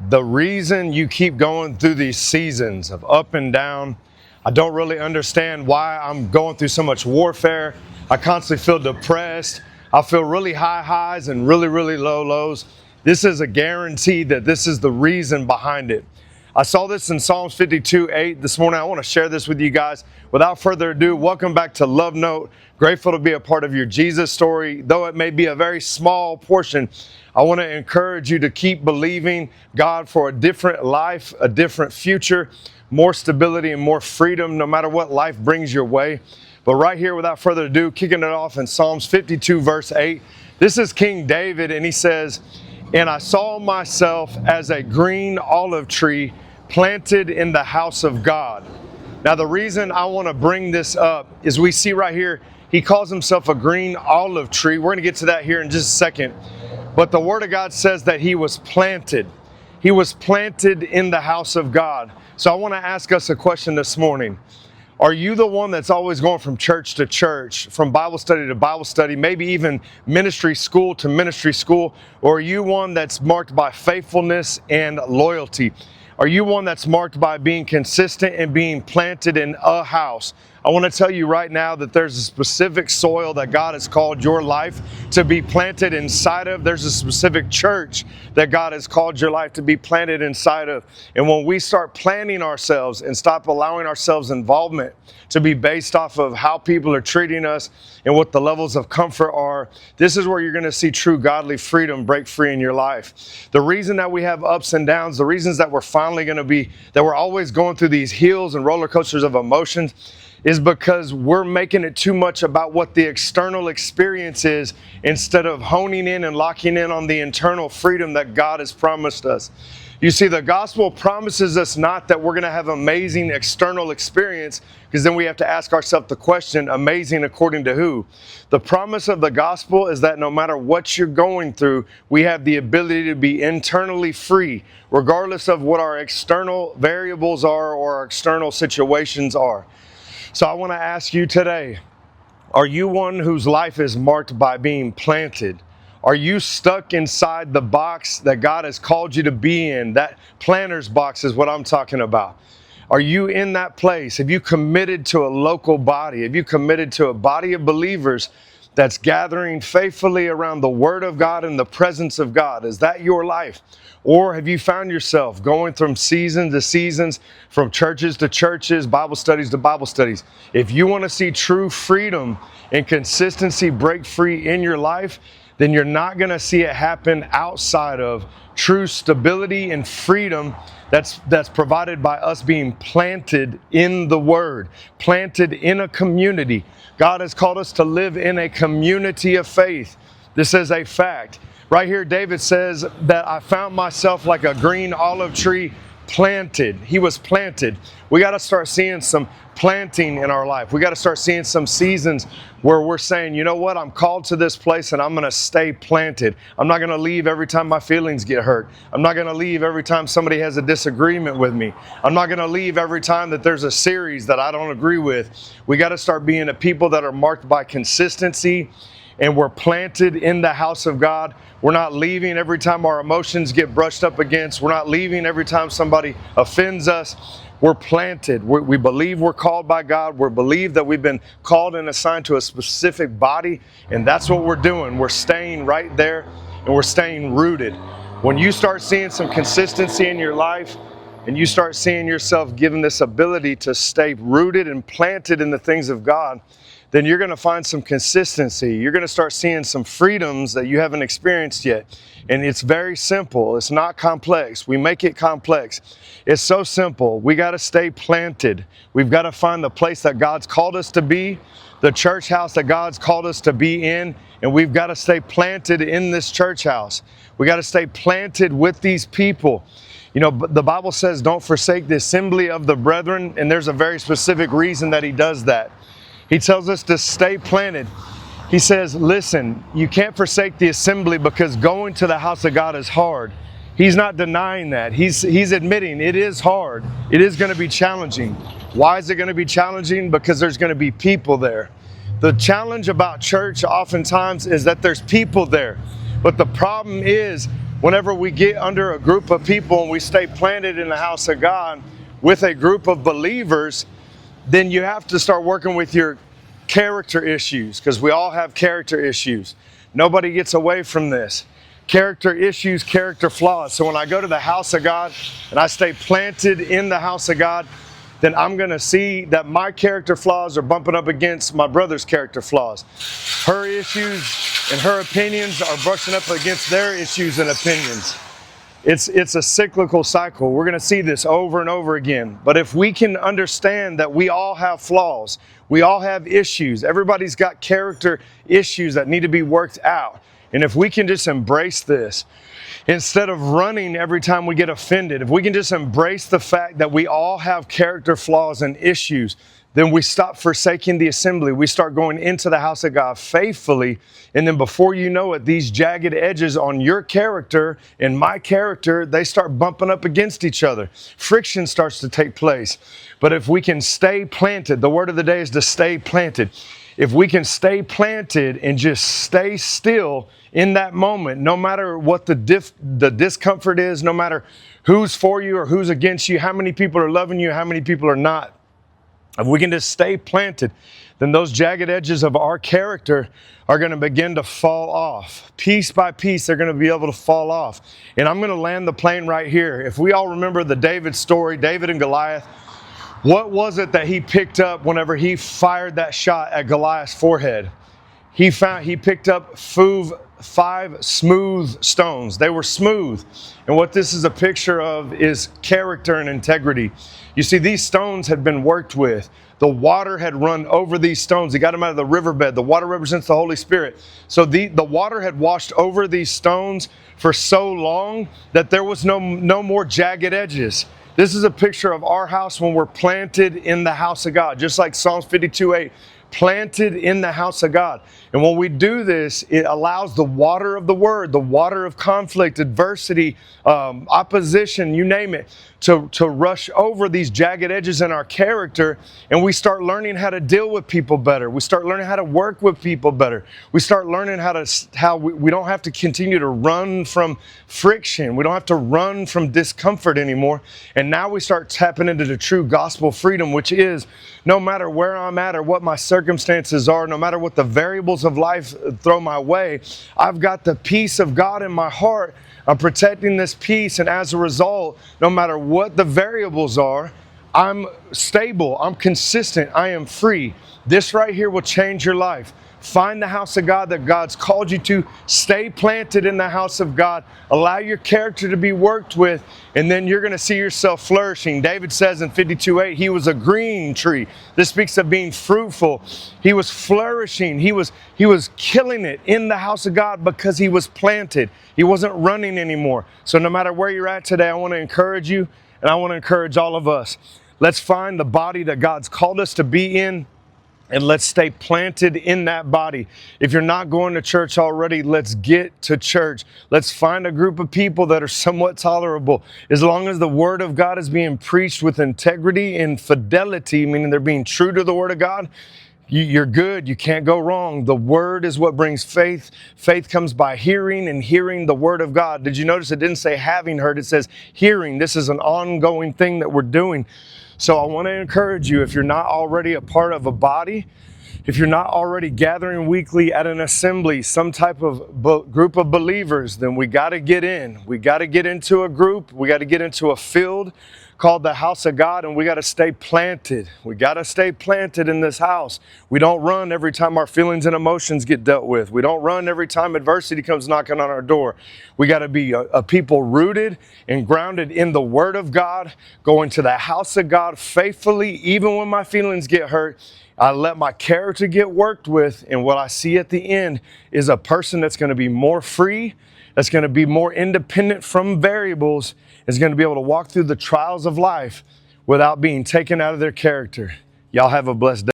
The reason you keep going through these seasons of up and down, I don't really understand why I'm going through so much warfare. I constantly feel depressed. I feel really high highs and really, really low lows. This is a guarantee that this is the reason behind it. I saw this in Psalms 52:8 this morning. I want to share this with you guys. Without further ado, welcome back to Love Note. Grateful to be a part of your Jesus story. Though it may be a very small portion, I want to encourage you to keep believing God for a different life, a different future, more stability and more freedom no matter what life brings your way. But right here, without further ado, kicking it off in Psalms 52 verse 8, this is King David, and he says, "And I saw myself as a green olive tree planted in the house of God." Now, the reason I want to bring this up is we see right here, he calls himself a green olive tree. We're going to get to that here in just a second. But the Word of God says that he was planted. He was planted in the house of God. So I want to ask us a question this morning. Are you the one that's always going from church to church, from Bible study to Bible study, maybe even ministry school to ministry school? Or are you one that's marked by faithfulness and loyalty? Are you one that's marked by being consistent and being planted in a house? I want to tell you right now that there's a specific soil that God has called your life to be planted inside of. There's a specific church that God has called your life to be planted inside of. And when we start planting ourselves and stop allowing ourselves involvement to be based off of how people are treating us and what the levels of comfort are, this is where you're going to see true godly freedom break free in your life. The reason that we have ups and downs, the reasons that we're always going through these hills and roller coasters of emotions, is because we're making it too much about what the external experience is instead of honing in and locking in on the internal freedom that God has promised us. You see, the gospel promises us not that we're going to have amazing external experience, because then we have to ask ourselves the question, amazing according to who? The promise of the gospel is that no matter what you're going through, we have the ability to be internally free, regardless of what our external variables are or our external situations are. So I want to ask you today, are you one whose life is marked by being planted? Are you stuck inside the box that God has called you to be in? That planter's box is what I'm talking about. Are you in that place? Have you committed to a local body? Have you committed to a body of believers that's gathering faithfully around the Word of God and the presence of God? Is that your life? Or have you found yourself going from season to seasons, from churches to churches, Bible studies to Bible studies? If you want to see true freedom and consistency break free in your life, then you're not going to see it happen outside of true stability and freedom that's provided by us being planted in the Word, planted in a community. God has called us to live in a community of faith. This is a fact. Right here, David says that I found myself like a green olive tree planted. He was planted. We got to start seeing some planting in our life. We got to start seeing some seasons where we're saying, you know what, I'm called to this place and I'm going to stay planted. I'm not going to leave every time my feelings get hurt. I'm not going to leave every time somebody has a disagreement with me. I'm not going to leave every time that there's a series that I don't agree with. We got to start being a people that are marked by consistency, and we're planted in the house of God. We're not leaving every time our emotions get brushed up against. We're not leaving every time somebody offends us. We're planted. We believe we're called by God. We believe that we've been called and assigned to a specific body, and that's what we're doing. We're staying right there, and we're staying rooted. When you start seeing some consistency in your life, and you start seeing yourself given this ability to stay rooted and planted in the things of God, then you're going to find some consistency. You're going to start seeing some freedoms that you haven't experienced yet. And it's very simple. It's not complex. We make it complex. It's so simple. We got to stay planted. We've got to find the place that God's called us to be, the church house that God's called us to be in, and we've got to stay planted in this church house. We got to stay planted with these people. You know, the Bible says don't forsake the assembly of the brethren, and there's a very specific reason that he does that. He tells us to stay planted. He says, listen, you can't forsake the assembly because going to the house of God is hard. He's not denying that. He's admitting it is hard. It is going to be challenging. Why is it going to be challenging? Because there's going to be people there. The challenge about church oftentimes is that there's people there. But the problem is Whenever we get under a group of people and we stay planted in the house of God with a group of believers, then you have to start working with your character issues, because we all have character issues. Nobody gets away from this. Character issues, character flaws. So when I go to the house of God and I stay planted in the house of God, then I'm going to see that my character flaws are bumping up against my brother's character flaws. Her issues and her opinions are brushing up against their issues and opinions. It's a cyclical cycle. We're going to see this over and over again. But if we can understand that we all have flaws, we all have issues, everybody's got character issues that need to be worked out. And if we can just embrace this, instead of running every time we get offended, if we can just embrace the fact that we all have character flaws and issues, then we stop forsaking the assembly. We start going into the house of God faithfully. And then before you know it, these jagged edges on your character and my character, they start bumping up against each other. Friction starts to take place. But if we can stay planted, the word of the day is to stay planted. If we can stay planted and just stay still in that moment, no matter what the discomfort is, no matter who's for you or who's against you, how many people are loving you, how many people are not, if we can just stay planted, then those jagged edges of our character are going to begin to fall off. Piece by piece, they're going to be able to fall off. And I'm going to land the plane right here. If we all remember the David story, David and Goliath, what was it that he picked up whenever he fired that shot at Goliath's forehead? He picked up five smooth stones. They were smooth. And what this is a picture of is character and integrity. You see, these stones had been worked with. The water had run over these stones. He got them out of the riverbed. The water represents the Holy Spirit. So the water had washed over these stones for so long that there was no more jagged edges. This is a picture of our house when we're planted in the house of God, just like Psalms 52:8. Planted in the house of God. And when we do this, it allows the water of the word, the water of conflict, adversity, opposition, you name it, to rush over these jagged edges in our character, and we start learning how to deal with people better. We start learning how to work with people better. We start learning how we don't have to continue to run from friction. We don't have to run from discomfort anymore. And now we start tapping into the true gospel freedom, which is no matter where I'm at or what my circumstances are, no matter what the variables of life throw my way, I've got the peace of God in my heart. I'm protecting this peace, and as a result, no matter what the variables are, I'm stable, I'm consistent, I am free. This right here will change your life. Find the house of God that God's called you to. Stay planted in the house of God. Allow your character to be worked with, and then you're going to see yourself flourishing. David says in 52:8, he was a green tree. This speaks of being fruitful. He was flourishing. He was killing it in the house of God because he was planted. He wasn't running anymore. So no matter where you're at today, I want to encourage you, and I want to encourage all of us. Let's find the body that God's called us to be in, and let's stay planted in that body. If you're not going to church already, let's get to church. Let's find a group of people that are somewhat tolerable. As long as the Word of God is being preached with integrity and fidelity, meaning they're being true to the Word of God, you're good. You can't go wrong. The Word is what brings faith. Faith comes by hearing, and hearing the Word of God. Did you notice it didn't say having heard? It says hearing. This is an ongoing thing that we're doing. So I want to encourage you, if you're not already a part of a body, if you're not already gathering weekly at an assembly, some type of group of believers, then we got to get in. We got to get into a group. We got to get into a field called the house of God, and we got to stay planted. We got to stay planted in this house. We don't run every time our feelings and emotions get dealt with. We don't run every time adversity comes knocking on our door. We got to be a people rooted and grounded in the Word of God, going to the house of God faithfully, even when my feelings get hurt. I let my character get worked with, and what I see at the end is a person that's going to be more free, that's going to be more independent from variables, is going to be able to walk through the trials of life without being taken out of their character. Y'all have a blessed day.